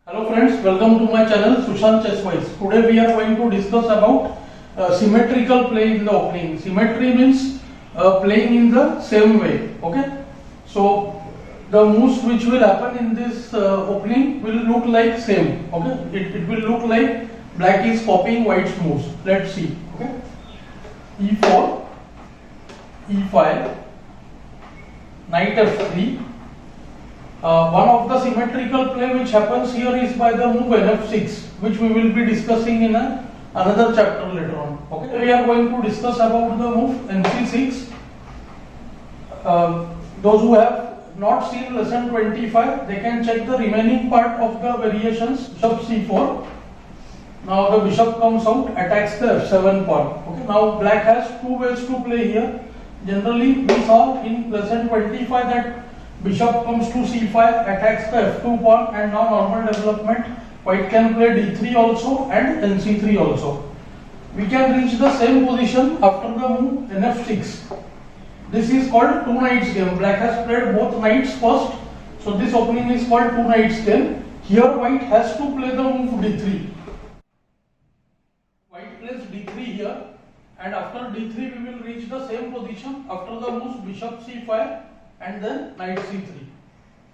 Hello friends, welcome to my channel Sushant Chesswise. Today we are going to discuss about symmetrical play in the opening. Symmetry means playing in the same way. Okay, so the moves which will happen in this opening will look like same. Okay, it will look like black is copying white's moves. Let's see. Okay, e4, e5, knight f3. One of the symmetrical play which happens here is by the move nf6, which we will be discussing in another chapter later on. Okay, we are going to discuss about the move nc6. Those who have not seen lesson 25, they can check the remaining part of the variations. Bishop c4. Now the bishop comes out, attacks the f7 pawn. Okay, now black has two ways to play here. Generally, we saw in lesson 25 that bishop comes to c5, attacks the f2 pawn, and now normal development, white can play d3 also and nc3 also. We can reach the same position after the move nf6. This is called two knights game. Black has played both knights first, so this opening is called two knights game. Here white has to play the move d3. White plays d3 here, and after d3 we will reach the same position after the moves bishop c5 and then knight c3.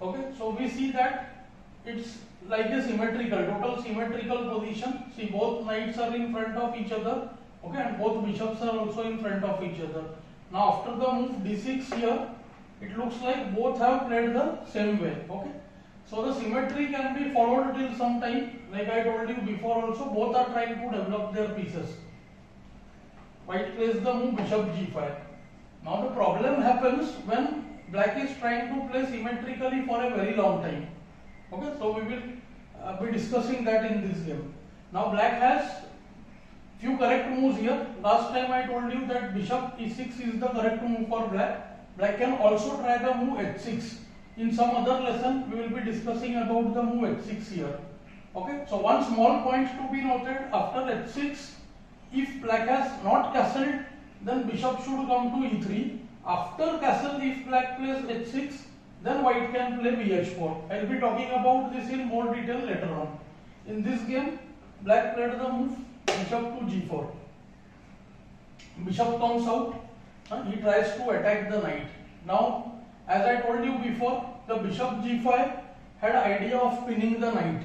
Okay, so we see that it's like a total symmetrical position. See, both knights are in front of each other. Okay, and both bishops are also in front of each other. Now after the move d6 here, it looks like both have played the same way. Okay, so the symmetry can be followed till some time. Like I told you before also, both are trying to develop their pieces. White plays the move bishop g5. Now the problem happens when black is trying to play symmetrically for a very long time. Okay, so we will be discussing that in this game. Now black has few correct moves here. Last time I told you that bishop e6 is the correct move for black. Black can also try the move h6. In some other lesson we will be discussing about the move h6 here. Okay, so one small point to be noted: after h6, if black has not castled, then bishop should come to e3. After castle, if black plays h6, then white can play bh4. I will be talking about this in more detail later on. In this game, black played the move bishop to g4. Bishop comes out, he tries to attack the knight. Now, as I told you before, the bishop g5 had idea of pinning the knight,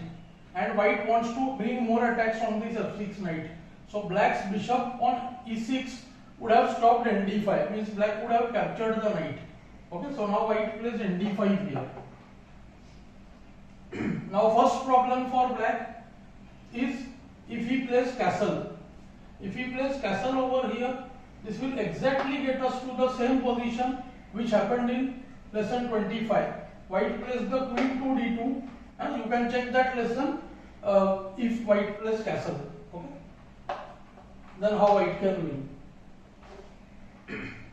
and white wants to bring more attacks on this f6 knight. So black's bishop on e6 would have stopped nd5, means black would have captured the knight. Okay, so now white plays nd5 here. Now first problem for black is if he plays castle. If he plays castle over here, this will exactly get us to the same position which happened in lesson 25. White plays the queen to d2, and you can check that lesson if white plays castle. Okay, then how white can win.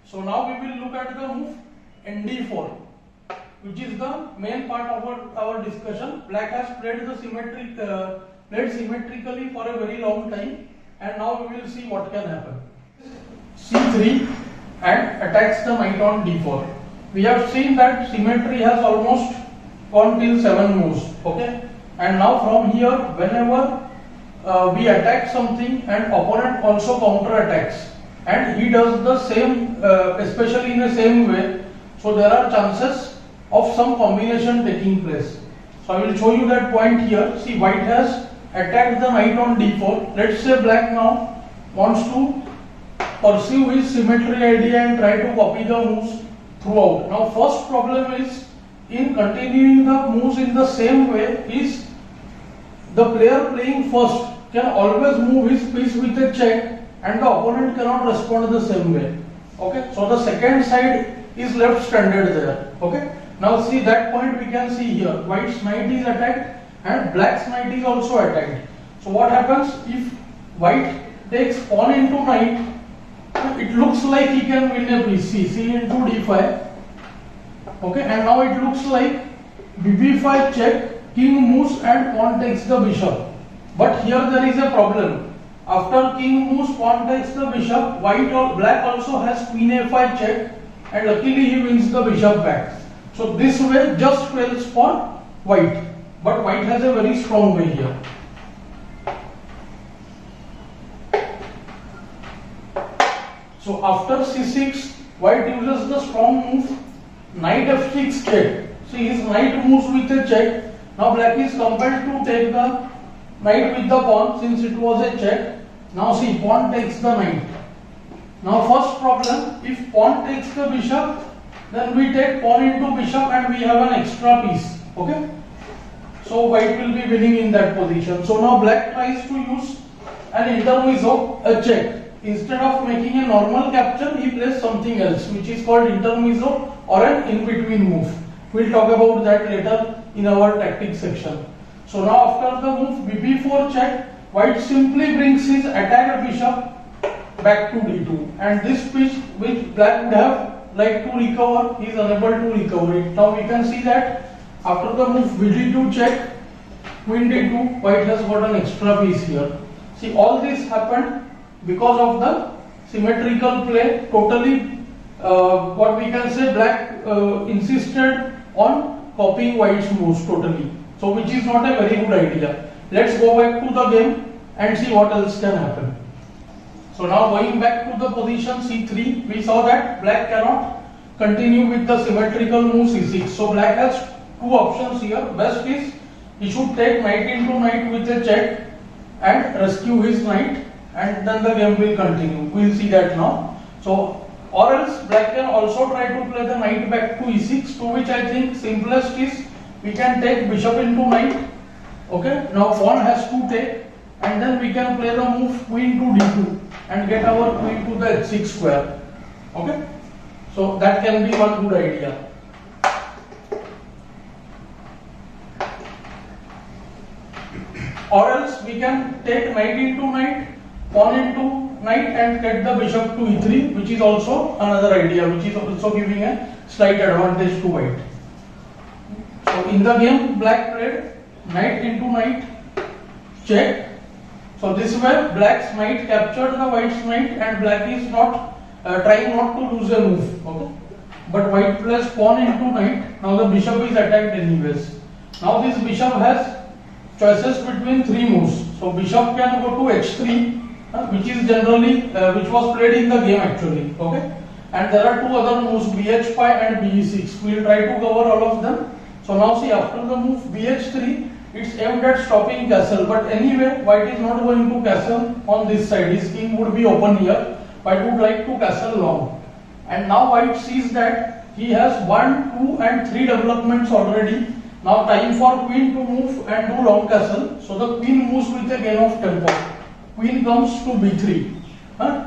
So now we will look at the move nd4, which is the main part of our discussion. Black has played symmetrically for a very long time, and now we will see what can happen. c3 and attacks the knight on d4. We have seen that symmetry has almost gone till 7 moves. Okay, and now from here, whenever we attack something and opponent also counter attacks, and he does the same, especially in the same way, so there are chances of some combination taking place. So I will show you that point here. See, white has attacked the knight on d4. Let's say black now wants to pursue his symmetry idea and try to copy the moves throughout. Now first problem is, in continuing the moves in the same way, is the player playing first can always move his piece with a check, and the opponent cannot respond the same way. Okay, so the second side is left stranded there. Okay, now see that point we can see here. White's knight is attacked and black's knight is also attacked. So what happens if white takes pawn into knight? It looks like he can win a piece. See, c into d5. Okay, and now it looks like bb5 check, king moves and pawn takes the bishop. But here there is a problem. After king moves, pawn takes the bishop, black also has queen a5 check, and luckily he wins the bishop back. So this way just fails for white. but white has a very strong way here. So after c6, white uses the strong move knight f6 check. See, his knight moves with a check. Now black is compelled to take the knight with the pawn since it was a check. Now see, pawn takes the knight. Now first problem, if pawn takes the bishop, then we take pawn into bishop and we have an extra piece. Okay? So white will be winning in that position. So now black tries to use an intermezzo, a check. Instead of making a normal capture, he plays something else, which is called intermezzo or an in-between move. We'll talk about that later in our tactics section. So now after the move bb4 check, white simply brings his attacker bishop back to d2, and this piece which black would have liked to recover, he is unable to recover it. Now we can see that after the move bd2 check, queen d2, white has got an extra piece here. See, all this happened because of the symmetrical play. Totally what we can say, black insisted on copying white's moves totally, so which is not a very good idea. Let's go back to the game and see what else can happen. So now going back to the position c3, we saw that black cannot continue with the symmetrical move c6. So black has two options here. Best is he should take knight into knight with a check and rescue his knight, and then the game will continue. We will see that now. So, or else black can also try to play the knight back to e6, to which I think simplest is we can take bishop into knight. Okay, now pawn has to take, and then we can play the move queen to d2 and get our queen to the h6 square. Okay, so that can be one good idea. Or else we can take knight into knight, pawn into knight and get the bishop to e3, which is also another idea, which is also giving a slight advantage to white. So in the game, black played knight into knight, check. So this way black's knight captured the white's knight, and black is not trying not to lose a move. Okay, but white plays pawn into knight. Now the bishop is attacked anyways. Now this bishop has choices between three moves. So bishop can go to h3, which is generally which was played in the game actually. Okay, and there are two other moves, bh5 and be6. We will try to cover all of them. So now see, after the move bh3, it's aimed at stopping castle, but anyway white is not going to castle on this side. His king would be open here. White would like to castle long, and now white sees that he has 1, 2 and 3 developments already. Now time for queen to move and do long castle. So the queen moves with a gain of tempo. Queen comes to b3.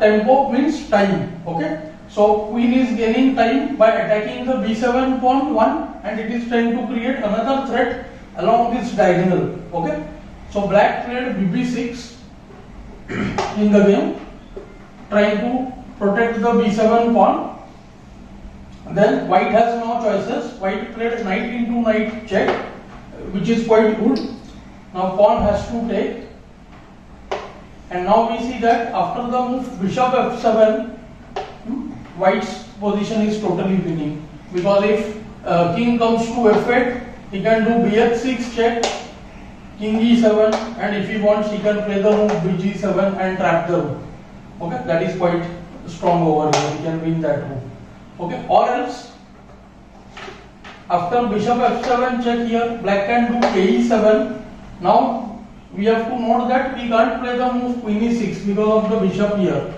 Tempo means time. Okay, so queen is gaining time by attacking the b7 pawn 1, and it is trying to create another threat along this diagonal. Okay, so black played bb6 in the game, trying to protect the b7 pawn. Then white has no choices. White played knight into knight check, which is quite good. Now pawn has to take, and now we see that after the move bishop f7, white's position is totally winning, because if king comes to f8, he can do bh6 check, king e7, and if he wants he can play the move bg7 and trap the rook. Okay, that is quite strong over here. He can win that move. Okay, or else after bishop f7 check here, black can do ke7. Now we have to note that we can't play the move queen e6 because of the bishop here.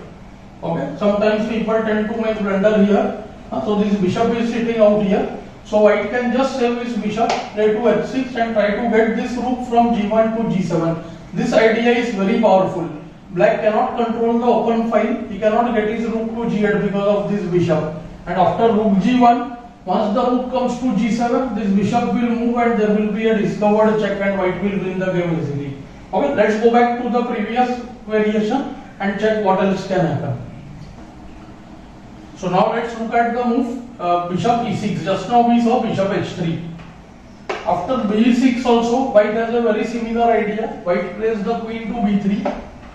Okay, sometimes people tend to make blunder here. So this bishop is sitting out here. So white can just save his bishop, play to h6 and try to get this rook from g1 to g7. This idea is very powerful. Black cannot control the open file. He cannot get his rook to g8 because of this bishop. And after rook g1, once the rook comes to g7, this bishop will move and there will be a discovered check, and white will win the game easily. Okay, let's go back to the previous variation and check what else can happen. So now let's look at the move bishop e6. Just now we saw bishop h3. After b6 also, white has a very similar idea. White plays the queen to b3,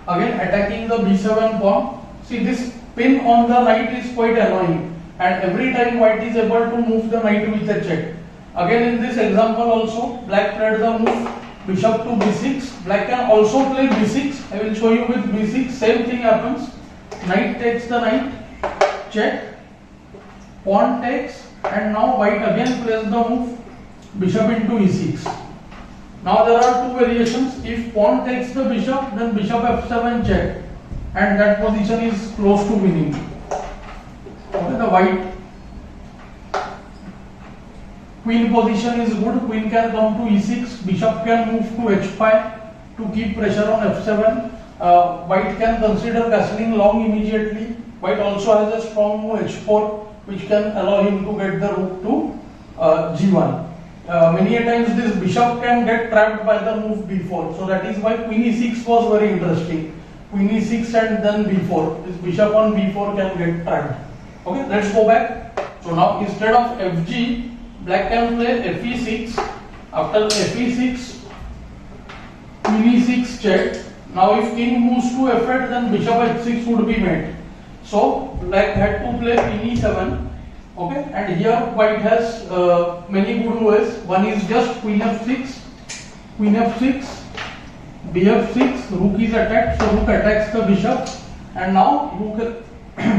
again attacking the b7 pawn. See, this pin on the knight is quite annoying, and every time white is able to move the knight with a check. Again in this example also, black played the move bishop to b6. Black can also play b6. I will show you with b6. Same thing happens. Knight takes the knight, check, pawn takes, and now white again plays the move bishop into e6. Now there are two variations. If pawn takes the bishop, then bishop f7 check, and that position is close to winning. Okay, the white queen position is good. Queen can come to e6. Bishop can move to h5 to keep pressure on f7. White can consider castling long immediately. White also has a strong move h4, which can allow him to get the rook to g1. Many a times this bishop can get trapped by the move b4. So that is why queen e6 was very interesting. Queen e6 and then b4. This bishop on b4 can get trapped. Okay, let's go back. So now instead of fg, black can play fe6. After fe6, queen e6 check. Now if king moves to f8, then bishop h6 would be made. So black had to play queen e7. Okay, and here white has many good ways. One is just queen f6, bf6, rook is attacked, so rook attacks the bishop, and now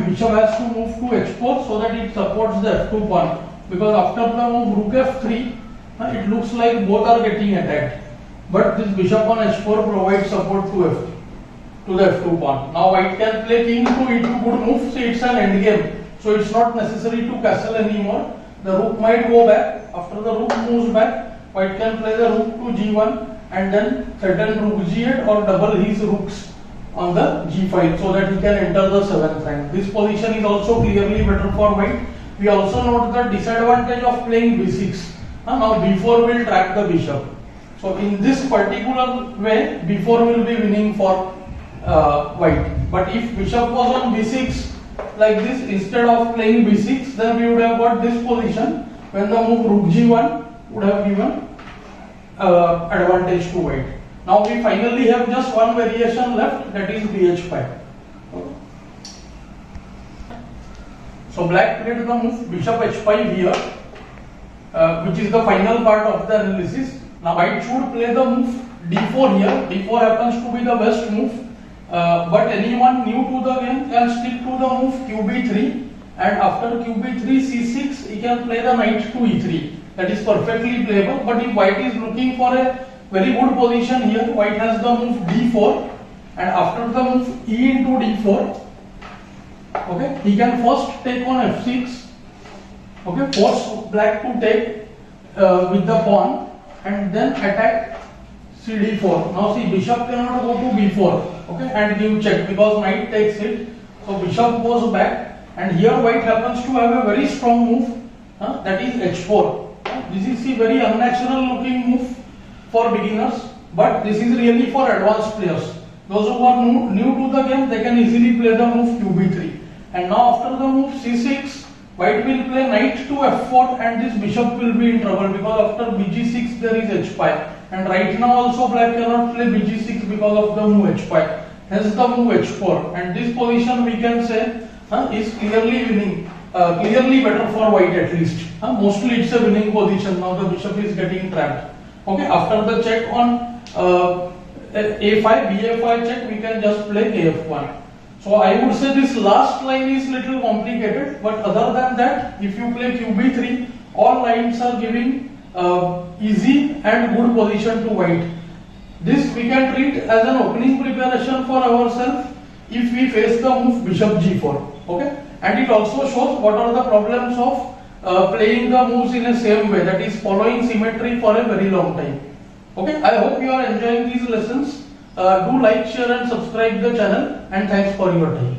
bishop has to move to h4 so that it supports the f2 pawn. Because after the move rook f3, it looks like both are getting attacked. But this bishop on h4 provides support to the f2 pawn. Now white can play king to e2, good move. See, it's an end game. So it's not necessary to castle anymore. The rook might go back. After the rook moves back, white can play the rook to g1 and then threaten rook g8 or double his rooks on the g5 so that he can enter the 7th rank. This position is also clearly better for white. We also note the disadvantage of playing b6. Now b4 will trap the bishop. So in this particular way, b4 will be winning for white. But if bishop was on b6, like this, instead of playing b6, then we would have got this position when the move rook g1 would have given advantage to white. Now we finally have just one variation left, that is bh5. Okay. So black played the move bishop h5 here, which is the final part of the analysis. Now white should play the move d4 here. d4 happens to be the best move. But anyone new to the game can stick to the move qb3, and after qb3 c6 he can play the knight to e3. That is perfectly playable. But if white is looking for a very good position here, white has the move d4, and after the move e into d4, okay, he can first take on f6, okay, force black to take with the pawn, and then attack cd4. Now see, bishop cannot go to b4. Okay, and give check because knight takes it. So bishop goes back, and here white happens to have a very strong move, that is h4. This is a very unnatural looking move for beginners, but this is really for advanced players. Those who are new to the game, they can easily play the move qb3. And now after the move c6, white will play knight to f4, and this bishop will be in trouble because after bg6 there is h5. And right now also black cannot play bg6 because of the move h5. Hence the move h4. And this position we can say is clearly winning, clearly better for white at least. Mostly it's a winning position. Now the bishop is getting trapped. Okay, after the check on a5, ba5 check, we can just play kf1. So I would say this last line is little complicated, but other than that, if you play qb3, all lines are giving easy and good position to white. This we can treat as an opening preparation for ourselves if we face the move bishop g4. Okay, and it also shows what are the problems of playing the moves in a same way, that is following symmetry for a very long time. Okay, I hope you are enjoying these lessons. Do like, share and subscribe the channel, and thanks for your time.